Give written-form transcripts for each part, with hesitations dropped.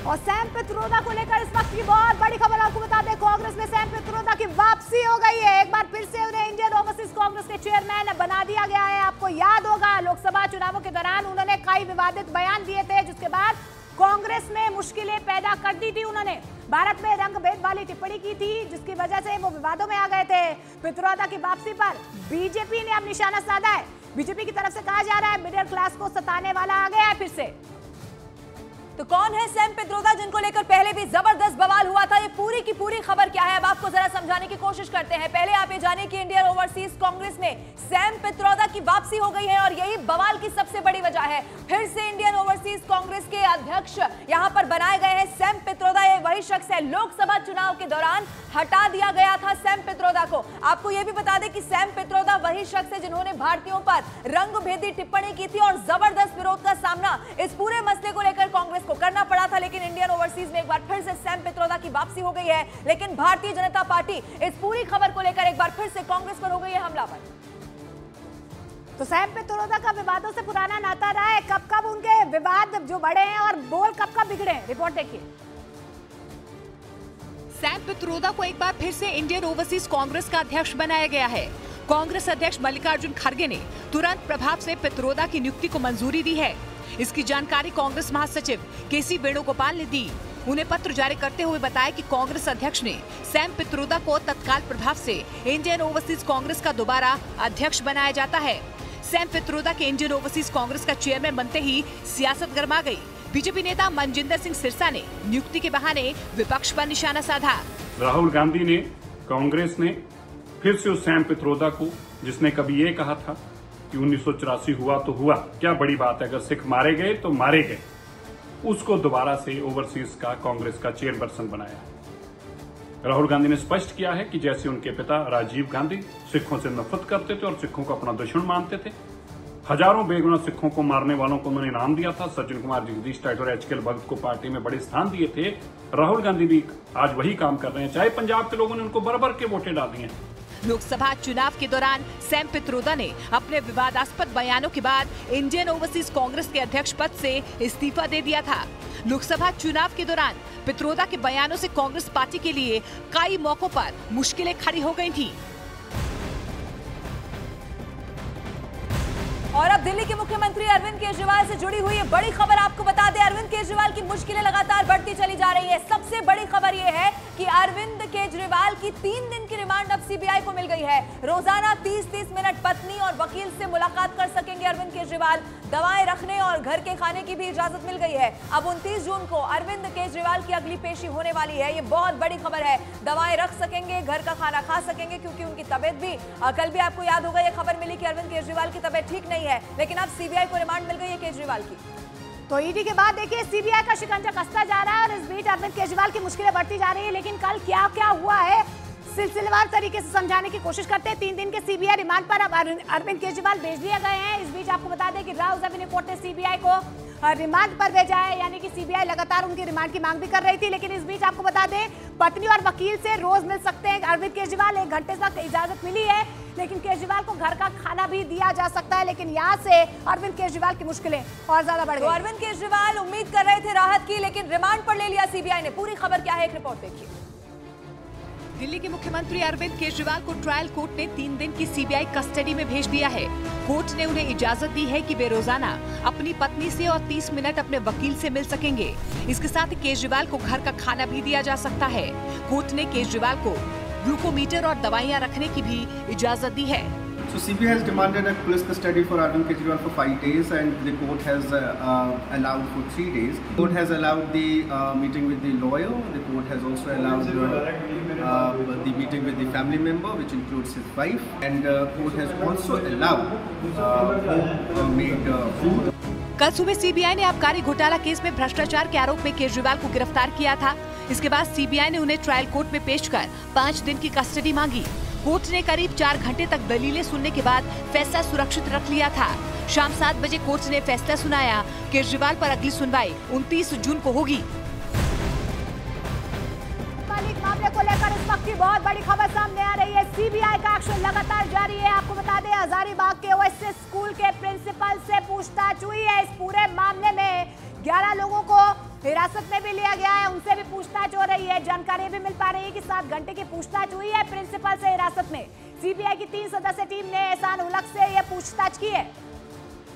और सैम पित्रोदा को लेकर इस वक्त की बहुत बड़ी खबर आपको बता दें, कांग्रेस में सैम पित्रोदा की वापसी हो गई है। एक बार फिर से उन्हें इंडियन ओवरसीज कांग्रेस के चेयरमैन बना दिया गया है। आपको याद होगा लोकसभा चुनावों के दौरान उन्होंने कई विवादित बयान दिए थे, जिसके बाद कांग्रेस में मुश्किलें पैदा कर दी थी। उन्होंने भारत में रंग भेद वाली टिप्पणी की थी, जिसकी वजह से वो विवादों में आ गए थे। पित्रोदा की वापसी पर बीजेपी ने अब निशाना साधा है। बीजेपी की तरफ से कहा जा रहा है मिडिल क्लास को सताने वाला आ गया है फिर से। तो कौन है सैम पित्रोदा, जिनको लेकर पहले भी जबरदस्त बवाल हुआ था? ये पूरी की पूरी खबर क्या है, अब आपको जरा समझाने की कोशिश करते हैं। पहले आप ये जानिए कि इंडियन ओवरसीज कांग्रेस में सैम पित्रोदा की वापसी हो गई है और यही बवाल की सबसे बड़ी वजह है। फिर से इंडियन ओवरसीज कांग्रेस के अध्यक्ष यहां पर बनाए गए हैं सैम पित्रोदा। ये वही शख्स है, लोकसभा चुनाव के दौरान हटा दिया गया था सैम पित्रोदा को। आपको यह भी बता दें कि सैम पित्रोदा वही शख्स है जिन्होंने भारतीयों पर रंगभेदी टिप्पणी की थी और जबरदस्त विरोध का सामना इस पूरे मसले को लेकर कांग्रेस को करना पड़ा था। लेकिन इंडियन ओवरसीज में एक बार फिर से सैम पित्रोदा की वापसी हो गई है। लेकिन भारतीय जनता पार्टी इस पूरी खबर को लेकर एक बार फिर से कांग्रेस पर हो गई है हमलावर। तो सैम पित्रोदा का विवादों से पुराना नाता रहा है। कब कब उनके विवाद जो बढ़े हैं और बोल कब कब बिगड़े, रिपोर्ट देखिए। सैम पित्रोदा को एक बार फिर से इंडियन ओवरसीज कांग्रेस का अध्यक्ष बनाया गया है। कांग्रेस अध्यक्ष मल्लिकार्जुन खड़गे ने तुरंत प्रभाव से पित्रोदा की नियुक्ति को मंजूरी दी है। इसकी जानकारी कांग्रेस महासचिव केसी वेणुगोपाल ने दी। उन्हें पत्र जारी करते हुए बताया कि कांग्रेस अध्यक्ष ने सैम पित्रोदा को तत्काल प्रभाव से इंडियन ओवरसीज कांग्रेस का दोबारा अध्यक्ष बनाया जाता है। सैम पित्रोदा के इंडियन ओवरसीज कांग्रेस का चेयरमैन बनते ही सियासत गर्मा गई। बीजेपी नेता मनजिंदर सिंह सिरसा ने नियुक्ति के बहाने विपक्ष पर निशाना साधा। राहुल गांधी ने, कांग्रेस ने फिर से उस सैम पित्रोदा को, जिसने कभी ये कहा था कि 1984 हुआ तो हुआ, क्या बड़ी बात है, अगर सिख मारे गए तो मारे गए, उसको दोबारा से ओवरसीज का कांग्रेस का चेयरपर्सन बनाया। राहुल गांधी ने स्पष्ट किया है कि जैसे उनके पिता राजीव गांधी सिखों से नफरत करते थे और सिखों को अपना दुश्मन मानते थे, हजारों बेगुनाह सिखों को मारने वालों को उन्होंने इनाम दिया था, सज्जन कुमार, जगदीश टाइटलर और एचके भगत को पार्टी में बड़े स्थान दिए थे, राहुल गांधी भी आज वही काम कर रहे हैं, चाहे पंजाब के लोगों ने उनको बराबर के वोटें डाली हैं। लोकसभा चुनाव के दौरान सैम पित्रोदा ने अपने विवादास्पद बयानों के बाद इंडियन ओवरसीज कांग्रेस के अध्यक्ष पद से इस्तीफा दे दिया था। लोकसभा चुनाव के दौरान पित्रोदा के बयानों से कांग्रेस पार्टी के लिए कई मौकों पर मुश्किलें खड़ी हो गई थी। और अब दिल्ली के मुख्यमंत्री अरविंद केजरीवाल से जुड़ी हुई बड़ी खबर आपको बता दें। अरविंद केजरीवाल की मुश्किलें लगातार बढ़ती चली जा रही है। सबसे बड़ी खबर यह है कि अरविंद केजरीवाल की 3 दिन की रिमांड अब सीबीआई को मिल गई है। रोजाना 30-30 मिनट पत्नी और वकील से मुलाकात कर सकेंगे अरविंद केजरीवाल। दवाएं रखने और घर के खाने की भी इजाजत मिल गई है। अब 29 जून को अरविंद केजरीवाल की अगली पेशी होने वाली है। ये बहुत बड़ी खबर है। दवाएं रख सकेंगे, घर का खाना खा सकेंगे, क्योंकि उनकी तबियत भी, कल भी आपको याद होगा, ये खबर मिली कि अरविंद केजरीवाल की तबियत ठीक नहीं है। लेकिन अब सीबीआई को रिमांड मिल गई है केजरीवाल की। तो ईडी के बाद देखिए सीबीआई का शिकंजा कसता जा रहा है और इस बीच अरविंद केजरीवाल की मुश्किलें बढ़ती जा रही है। लेकिन कल क्या क्या हुआ है सिलसिलेवार तरीके से समझाने की कोशिश करते हैं। 3 दिन के सीबीआई रिमांड पर अब अरविंद केजरीवाल भेज दिए गए हैं। इस बीच आपको बता दें कि राउज एवेन्यू कोर्ट ने सीबीआई को रिमांड पर भेजा है, यानी कि सीबीआई लगातार उनकी रिमांड की मांग भी कर रही थी। लेकिन इस बीच आपको बता दें पत्नी और वकील से रोज मिल सकते हैं अरविंद केजरीवाल। 1 घंटे तक इजाजत मिली है, लेकिन केजरीवाल को घर का खाना भी दिया जा सकता है। लेकिन यहाँ से अरविंद केजरीवाल की मुश्किलें और ज्यादा बढ़ गई। तो अरविंद केजरीवाल उम्मीद कर रहे थे राहत की, लेकिन रिमांड पर ले लिया सीबीआई ने। पूरी खबर क्या है, एक रिपोर्ट देखिए। दिल्ली के मुख्यमंत्री अरविंद केजरीवाल को ट्रायल कोर्ट ने 3 दिन की सीबीआई कस्टडी में भेज दिया है। कोर्ट ने उन्हें इजाजत दी है कि वे रोजाना अपनी पत्नी से और 30 मिनट अपने वकील से मिल सकेंगे। इसके साथ केजरीवाल को घर का खाना भी दिया जा सकता है। कोर्ट ने केजरीवाल को ग्लूकोमीटर और दवाइयां रखने की भी इजाजत दी है। So CBI has demanded a police custody for Arvind Kejriwal for 5 days, and the court has allowed for 3 days. The court has allowed the meeting with the lawyer. The court has also allowed the meeting with the family member, which includes his wife, and court has also allowed homemade food. कल सुबह CBI ने आबकारी घोटाला case में भ्रष्टाचार के आरोप में केजरीवाल को गिरफ्तार किया था। इसके बाद सीबीआई ने उन्हें ट्रायल कोर्ट में पेश कर 5 दिन की कस्टडी मांगी। कोर्ट ने करीब 4 घंटे तक दलीलें सुनने के बाद फैसला सुरक्षित रख लिया था। शाम 7 बजे कोर्ट ने फैसला सुनाया। केजरीवाल पर अगली सुनवाई 29 जून को होगी। मामले को लेकर इस वक्त की बहुत बड़ी खबर सामने आ रही है। सीबीआई का एक्शन लगातार जारी है। आपको बता दें हजारीबाग के ओएसएस स्कूल के प्रिंसिपल से पूछताछ हुई है। इस पूरे मामले में 11 लोगों को हिरासत में भी लिया गया है, उनसे भी पूछताछ हो रही है। जानकारी भी मिल पा रही है कि 7 घंटे की पूछताछ हुई है प्रिंसिपल से हिरासत में। सीबीआई की 3 सदस्यीय टीम ने एहसान उल हक से यह पूछताछ की है।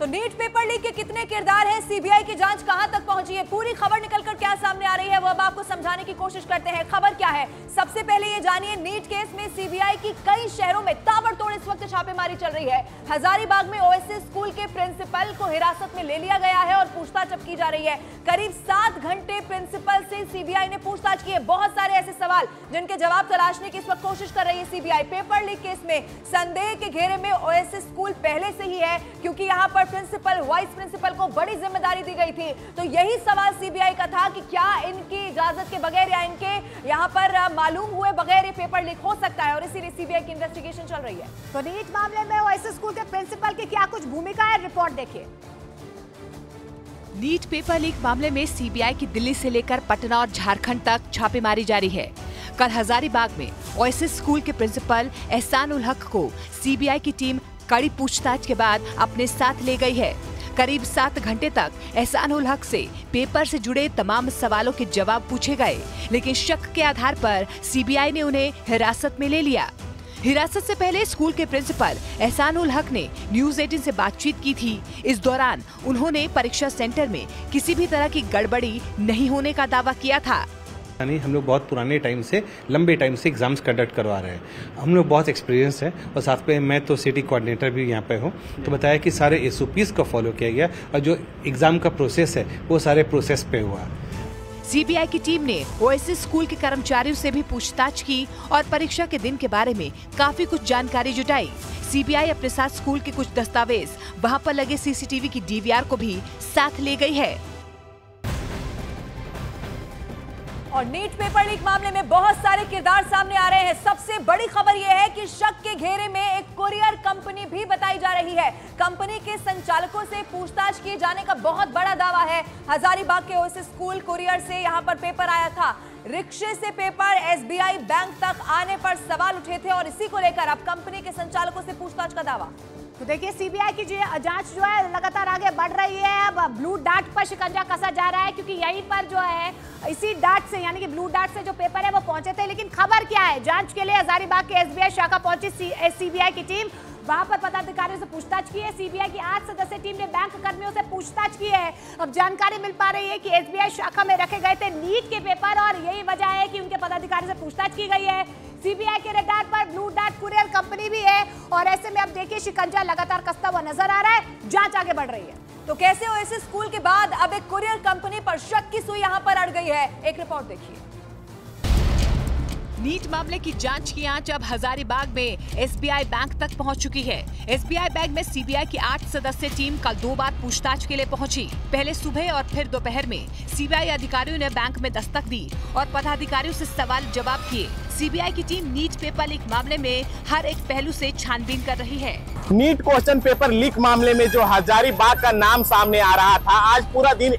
तो नीट पेपर लीक के कितने किरदार हैं, सीबीआई की जांच कहां तक पहुंची है, पूरी खबर निकलकर क्या सामने आ रही है, वो अब आपको समझाने की कोशिश करते हैं। खबर क्या है, सबसे पहले ये जानिए, नीट केस में सीबीआई की कई शहरों में ताबड़तोड़ इस वक्त छापेमारी चल रही है। हजारीबाग में ओएसएस स्कूल के प्रिंसिपल को हिरासत में ले लिया गया है और पूछताछ अब की जा रही है। करीब 7 घंटे प्रिंसिपल से सीबीआई ने पूछताछ की है। बहुत सारे ऐसे सवाल जिनके जवाब तलाशने की इस वक्त कोशिश कर रही है सीबीआई। पेपर लीक केस में संदेह के घेरे में ओएसएस स्कूल पहले से ही है, क्योंकि यहाँ पर प्रिंसिपल, वाइस प्रिंसिपल को बड़ी जिम्मेदारी दी गई थी। तो यही सवाल सीबीआई का था कि क्या इनकी इजाजत के बगैर या इनके यहाँ पर मालूम हुए बगैर ये पेपर लीक हो सकता है, और इसीलिए सीबीआई की इन्वेस्टिगेशन चल रही है। तो नीट मामले में ओएसएस स्कूल के प्रिंसिपल की क्या कुछ भूमिका है, रिपोर्ट देखिए। नीट पेपर लीक मामले में सीबीआई की दिल्ली से लेकर पटना और झारखंड तक छापेमारी जारी है। कल हजारीबाग में ओएसएस स्कूल के प्रिंसिपल एहसान उल हक को सीबीआई की टीम कड़ी पूछताछ के बाद अपने साथ ले गई है। करीब 7 घंटे तक एहसान उल हक से पेपर से जुड़े तमाम सवालों के जवाब पूछे गए, लेकिन शक के आधार पर सीबीआई ने उन्हें हिरासत में ले लिया। हिरासत से पहले स्कूल के प्रिंसिपल एहसान उल हक ने न्यूज़ 18 से बातचीत की थी। इस दौरान उन्होंने परीक्षा सेंटर में किसी भी तरह की गड़बड़ी नहीं होने का दावा किया था। हम लोग बहुत पुराने टाइम से, लंबे टाइम से एग्जाम्स कंडक्ट करवा रहे हैं। हम लोग बहुत एक्सपीरियंस है, और साथ में मैं तो सिटी कोऑर्डिनेटर भी यहाँ पे हूँ। तो बताया कि सारे एसओपीज को फॉलो किया गया, और जो एग्जाम का प्रोसेस है वो सारे प्रोसेस पे हुआ। सीबीआई की टीम ने ओएसएस स्कूल के कर्मचारियों से भी पूछताछ की और परीक्षा के दिन के बारे में काफी कुछ जानकारी जुटाई। सीबीआई अपने साथ स्कूल के कुछ दस्तावेज, वहां पर लगे सीसीटीवी की डीवीआर को भी साथ ले गई है। और नीट पेपर लीक मामले में बहुत सारे किरदार सामने आ रहे हैं। सबसे बड़ी खबर यह है कि शक के घेरे में एक कुरियर कंपनी भी बताई जा रही है। कंपनी के संचालकों से पूछताछ किए जाने का बहुत बड़ा दावा है। हजारीबाग के ओएसएस स्कूल कुरियर से यहां पर पेपर आया था। रिक्शे से पेपर एसबीआई बैंक तक आने पर सवाल उठे थे, और इसी को लेकर अब कंपनी के संचालकों से पूछताछ का दावा। तो देखिए, सीबीआई की जांच जो है लगातार आगे बढ़ रही है। अब ब्लू डार्ट पर शिकंजा कसा जा रहा है, क्योंकि यहीं पर जो है इसी डार्ट से, यानी कि ब्लू डार्ट से जो पेपर है वो पहुंचे थे। लेकिन खबर क्या है, जांच के लिए हजारीबाग के एसबीआई शाखा पहुंची सीबीआई की टीम। वहां पर पदाधिकारियों से पूछताछ की है। सीबीआई की 8 सदस्यीय टीम ने बैंक कर्मियों से पूछताछ की है। अब जानकारी मिल पा रही है कि एसबीआई शाखा में रखे गए थे नीट के पेपर, और यही वजह है कि उनके पदाधिकारी से पूछताछ की गई है। सीबीआई के रडार पर ब्लू डार्ट कुरियर कंपनी भी है, और ऐसे में अब देखिए शिकंजा लगातार कसता हुआ नजर आ रहा है। जांच आगे बढ़ रही है। तो कैसे ओएसएस स्कूल के बाद अब एक कुरियर कंपनी पर शक की सुई यहां पर अड़ गई है, एक रिपोर्ट देखिए। नीट मामले की जांच की आंच अब हजारीबाग में एसबीआई बैंक तक पहुंच चुकी है। एसबीआई बैंक में सीबीआई की 8 सदस्यीय टीम कल 2 बार पूछताछ के लिए पहुंची। पहले सुबह और फिर दोपहर में सीबीआई अधिकारियों ने बैंक में दस्तक दी और पदाधिकारियों से सवाल जवाब किए। सीबीआई की टीम नीट पेपर लीक मामले में हर एक पहलू से छानबीन कर रही है। नीट क्वेश्चन पेपर लीक मामले में जो हजारीबाग का नाम सामने आ रहा था, आज पूरा दिन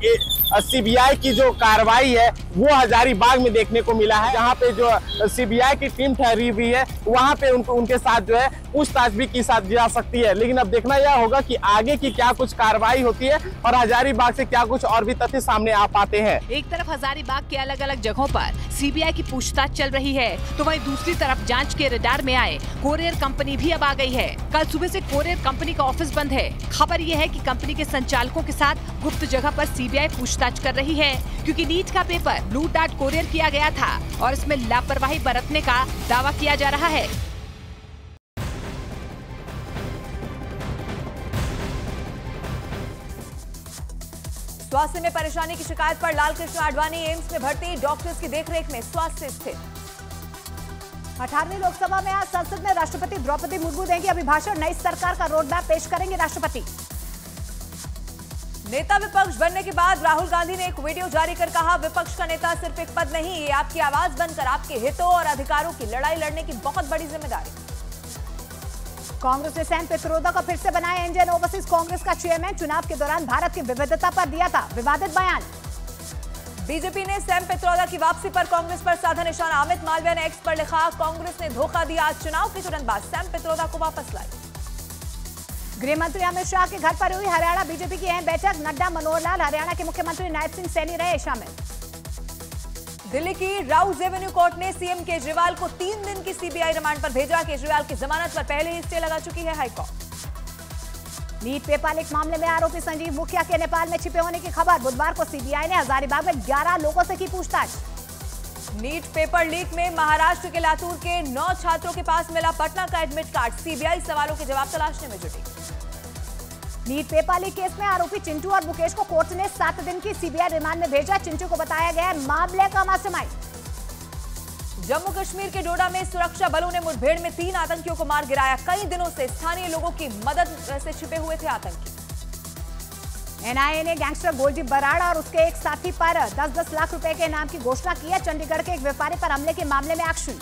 सीबीआई की जो कार्रवाई है वो हजारीबाग में देखने को मिला है। जहाँ पे जो सीबीआई की टीम ठहरी हुई है, वहाँ पे उनके साथ जो है पूछताछ भी की जा सकती है। लेकिन अब देखना यह होगा कि आगे की क्या कुछ कार्रवाई होती है और हजारीबाग से क्या कुछ और भी तथ्य सामने आ पाते हैं। एक तरफ हजारीबाग के अलग अलग जगहों पर सीबीआई की पूछताछ चल रही है, तो वहीं दूसरी तरफ जांच के रडार में आए कोरियर कंपनी भी अब आ गई है। कल सुबह से कोरियर कंपनी का ऑफिस बंद है। खबर यह है कि कंपनी के संचालकों के साथ गुप्त जगह पर सीबीआई पूछताछ कर रही है, क्योंकि नीट का पेपर ब्लू डार्ट कोरियर किया गया था और इसमें लापरवाही बरतने का दावा किया जा रहा है। स्वास्थ्य में परेशानी की शिकायत पर लालकृष्ण आडवाणी एम्स में भर्ती, डॉक्टर्स की देखरेख में स्वास्थ्य स्थित। 18वीं लोकसभा में आज संसद में राष्ट्रपति द्रौपदी मुर्मू देंगे अभिभाषण। नई सरकार का रोड मैप पेश करेंगे राष्ट्रपति। नेता विपक्ष बनने के बाद राहुल गांधी ने एक वीडियो जारी कर कहा, विपक्ष का नेता सिर्फ एक पद नहीं, ये आपकी आवाज बनकर आपके हितों और अधिकारों की लड़ाई लड़ने की बहुत बड़ी जिम्मेदारी। कांग्रेस ने सैम पित्रोदा को फिर से बनाया इंडियन ओवरसीज कांग्रेस का चेयरमैन। चुनाव के दौरान भारत की विविधता पर दिया था विवादित बयान। बीजेपी ने सैम पित्रोदा की वापसी पर कांग्रेस पर साधा निशाना। अमित मालवीय ने एक्स पर लिखा, कांग्रेस ने धोखा दिया, चुनाव के तुरंत बाद सैम पित्रोदा को वापस लाई। गृह मंत्री अमित शाह के घर पर हुई हरियाणा बीजेपी की अहम बैठक। नड्डा, मनोहर लाल, हरियाणा के मुख्यमंत्री नायब सिंह सैनी रहे शामिल। दिल्ली की राउज एवेन्यू कोर्ट ने सीएम केजरीवाल को 3 दिन की सीबीआई रिमांड पर भेजा। केजरीवाल की जमानत पर पहले ही स्टे लगा चुकी है हाईकोर्ट। नीट पेपर लीक मामले में आरोपी संजीव मुखिया के नेपाल में छिपे होने की खबर। बुधवार को सीबीआई ने हजारीबाग में 11 लोगों से की पूछताछ। नीट पेपर लीक में महाराष्ट्र के लातूर के 9 छात्रों के पास मिला पटना का एडमिट कार्ड। सीबीआई सवालों के जवाब तलाशने में जुटी। नीट पेपर लीक केस में आरोपी चिंटू और मुकेश को कोर्ट ने 7 दिन की सीबीआई रिमांड में भेजा। चिंटू को बताया गया मामले का मास्टरमाइंड। जम्मू कश्मीर के डोडा में सुरक्षा बलों ने मुठभेड़ में 3 आतंकियों को मार गिराया। कई दिनों से स्थानीय लोगों की मदद से छिपे हुए थे आतंकी। एनआईए ने गैंगस्टर गोलजी बराड़ और उसके एक साथी पर 10-10 लाख रुपए के इनाम की घोषणा की है। चंडीगढ़ के एक व्यापारी पर हमले के मामले में एक्शन।